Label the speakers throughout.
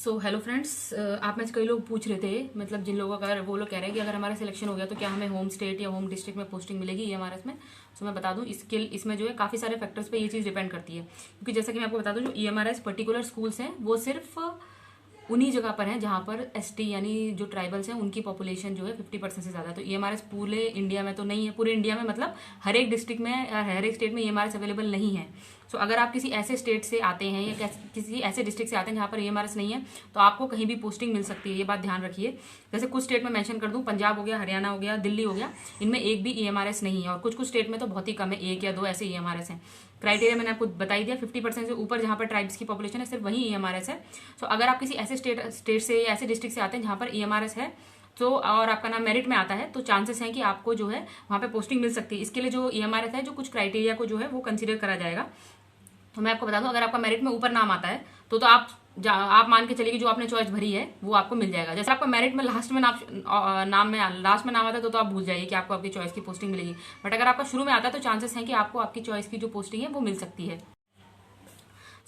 Speaker 1: Hello friends, आप में से कई लोग पूछ रहे थे, मतलब जिन लोगों का वो लोग कह रहे हैं कि अगर हमारा सिलेक्शन हो गया तो क्या हमें होम स्टेट या होम डिस्ट्रिक्ट में पोस्टिंग मिलेगी ईएमआरएस में। तो मैं बता दूं, इसमें जो है काफ़ी सारे फैक्टर्स पे ये चीज़ डिपेंड करती है, क्योंकि जैसा कि मैं आपको बता दूं, जो ईएमआरएस पर्टिकुलर स्कूल्स हैं वो सिर्फ उन्हीं जगह पर हैं जहाँ पर एसटी यानी जो ट्राइबल्स हैं उनकी पॉपुलेशन जो है 50% से ज़्यादा है। तो ईएमआरएस पूरे इंडिया में तो नहीं है, पूरे इंडिया में मतलब हर एक डिस्ट्रिक्ट में या हर एक स्टेट में ईएमआरएस अवेलेबल नहीं है। सो अगर आप किसी ऐसे स्टेट से आते हैं या किसी ऐसे डिस्ट्रिक्ट से आते हैं जहाँ पर ईएमआरएस नहीं है, तो आपको कहीं भी पोस्टिंग मिल सकती है, ये बात ध्यान रखिए। जैसे कुछ स्टेट में मेंशन कर दूं, पंजाब हो गया, हरियाणा हो गया, दिल्ली हो गया, इनमें एक भी ईएमआरएस नहीं है, और कुछ कुछ स्टेट में तो बहुत ही कम है, एक या दो ऐसे ईएमआरएस हैं। क्राइटेरिया मैंने आपको बता ही दिया, 50% से ऊपर जहाँ पर ट्राइब्स की पॉपुलेशन है सिर्फ वही ईएमआरएस है। सो अगर आप किसी ऐसे स्टेट से या ऐसे डिस्ट्रिक्ट से आते हैं जहाँ पर ईएमआरएस है तो और आपका नाम मेरिट में आता है, तो चांसेस हैं कि आपको जो है वहाँ पे पोस्टिंग मिल सकती है। इसके लिए जो ईएमआरएस है, जो कुछ क्राइटेरिया को जो है वो कंसीडर करा जाएगा। तो मैं आपको बता दूं, अगर आपका मेरिट में ऊपर नाम आता है तो आप मान के चलिए कि जो आपने चॉइस भरी है वो आपको मिल जाएगा। जैसे आपका मेरिट में लास्ट में नाम में लास्ट में नाम आता है तो आप भूल जाइए कि आपको आपकी चॉइस की पोस्टिंग मिलेगी। बट अगर आपका शुरू में आता है तो चांसेस हैं कि आपको आपकी चॉइस की जो पोस्टिंग है वो मिल सकती है।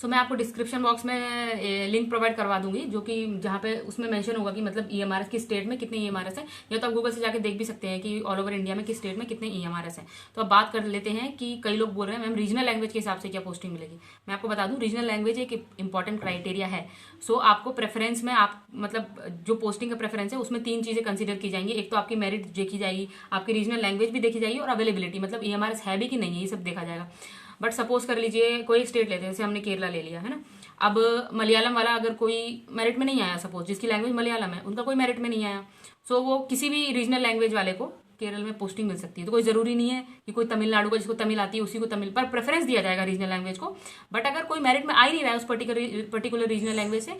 Speaker 1: मैं आपको डिस्क्रिप्शन बॉक्स में लिंक प्रोवाइड करवा दूंगी, जो कि जहाँ पे उसमें मेंशन होगा कि मतलब ईएमआरएस किस स्टेट में कितने ईएमआरएस है, या तो आप गूगल से जाके देख भी सकते हैं कि ऑल ओवर इंडिया में किस स्टेट में कितने ईएमआरएस है। तो अब बात कर लेते हैं कि कई लोग बोल रहे हैं मैम रीजनल लैंग्वेज के हिसाब से क्या पोस्टिंग मिलेगी। मैं आपको बता दूं, रीजनल लैंग्वेज एक इंपॉर्टेंट क्राइटेरिया है। आपको प्रेफरेंस में आप मतलब जो पोस्टिंग का प्रेफरेंस है उसमें तीन चीजें कंसिडर की जाएंगी। एक तो आपकी मेरिट देखी जाएगी, आपकी रीजनल लैंग्वेज भी देखी जाएगी, और अवेलेबिलिटी मतलब ईएमआरएस है भी कि नहीं है, ये सब देखा जाएगा। बट सपोज कर लीजिए कोई स्टेट लेते हैं, जैसे हमने केरला ले लिया है ना। अब मलयालम वाला अगर कोई मेरिट में नहीं आया, सपोज जिसकी लैंग्वेज मलयालम है उनका कोई मेरिट में नहीं आया, वो किसी भी रीजनल लैंग्वेज वाले को केरल में पोस्टिंग मिल सकती है। तो कोई जरूरी नहीं है कि कोई तमिलनाडु का जिसको तमिल आती है उसी को तमिल पर प्रेफरेंस दिया जाएगा रीजनल लैंग्वेज को। बट अगर कोई मेरिट में आ ही नहीं रहा है उस पर्टिकुलर रीजनल लैंग्वेज से,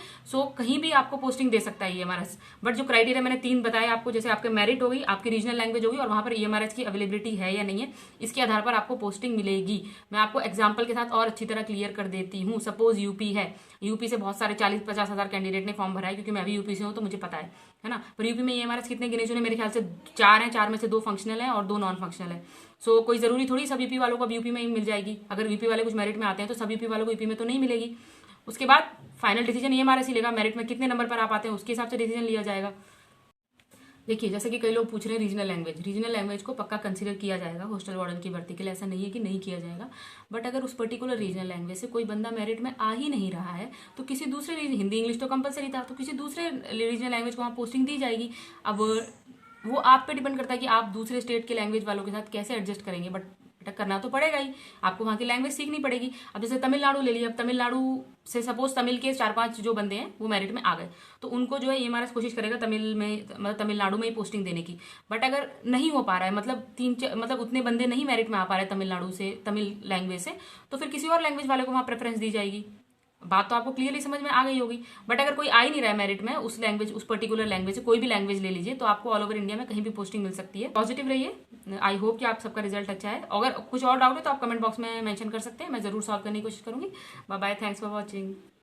Speaker 1: कहीं भी आपको पोस्टिंग दे सकता है ईएमआरएस। बट जो क्राइटेरिया मैंने तीन बताए आपको, जैसे आपके मेरिट होगी, आपकी रीजनल लैंग्वेज होगी, और वहां पर ईएमआरएस की अवेलेबिलिटी है या नहीं है, इसके आधार पर आपको पोस्टिंग मिलेगी। मैं आपको एग्जाम्पल के साथ और अच्छी तरह क्लियर कर देती हूँ। सपोज यूपी है, यूपी से बहुत सारे 40-50 हजार कैंडिडेट ने फॉर्म भरा है, क्योंकि मैं भी यूपी से हूँ तो मुझे पता है ना। पर यूपी में ईएमआरएस कितने गिने चुने, मेरे ख्याल से 4 हैं, 4 में से 2 फंक्शनल है और 2 नॉन फंक्शनल है। कोई जरूरी थोड़ी सब यूपी वालों को अब यूपी में ही मिल जाएगी। अगर यूपी वाले कुछ मेरिट में आते हैं तो सब यूपी वालों को यूपी में तो नहीं मिलेगी। उसके बाद फाइनल डिसीजन ईएमआरएस ही लेगा, मेरिट में कितने नंबर पर आप आते हैं उसके हिसाब से डिसीजन लिया जाएगा। देखिए, जैसे कि कई लोग पूछ रहे हैं रीजनल लैंग्वेज को पक्का कंसीडर किया जाएगा हॉस्टल वार्डन की भर्ती के लिए, ऐसा नहीं है कि नहीं किया जाएगा। बट अगर उस पर्टिकुलर रीजनल लैंग्वेज से कोई बंदा मेरिट में आ ही नहीं रहा है तो किसी दूसरे हिंदी इंग्लिश तो कंपलसरी था, तो किसी दूसरे रीजनल लैंग्वेज को वहाँ पोस्टिंग दी जाएगी। अब वो आप पे डिपेंड करता है कि आप दूसरे स्टेट के लैंग्वेज वालों के साथ कैसे एडजस्ट करेंगे। बट करना तो पड़ेगा ही, आपको वहाँ की लैंग्वेज सीखनी पड़ेगी। अब जैसे तमिलनाडु ले लिया, अब तमिलनाडु से सपोज तमिल के 4-5 जो बंदे हैं वो मेरिट में आ गए, तो उनको जो है ईएमआरएस कोशिश करेगा तमिल में, मतलब तमिलनाडु में ही पोस्टिंग देने की। बट अगर नहीं हो पा रहा है, मतलब उतने बंदे नहीं मेरिट में आ पा रहे तमिलनाडु से, तमिल लैंग्वेज से, तो फिर किसी और लैंग्वेज वाले को वहाँ प्रेफरेंस दी जाएगी। बात तो आपको क्लियरली समझ में आ गई होगी। बट अगर कोई आ ही नहीं रहा है मेरिट में उस लैंग्वेज, उस पर्टिकुलर लैंग्वेज से, कोई भी लैंग्वेज ले लीजिए, तो आपको ऑल ओवर इंडिया में कहीं भी पोस्टिंग मिल सकती है। पॉजिटिव रहिए, आई होप कि आप सबका रिजल्ट अच्छा है। अगर कुछ और डाउट है तो आप कमेंट बॉक्स में मेंशन कर सकते हैं, मैं जरूर सॉल्व करने की कोशिश करूंगी। Bye bye, thanks for watching.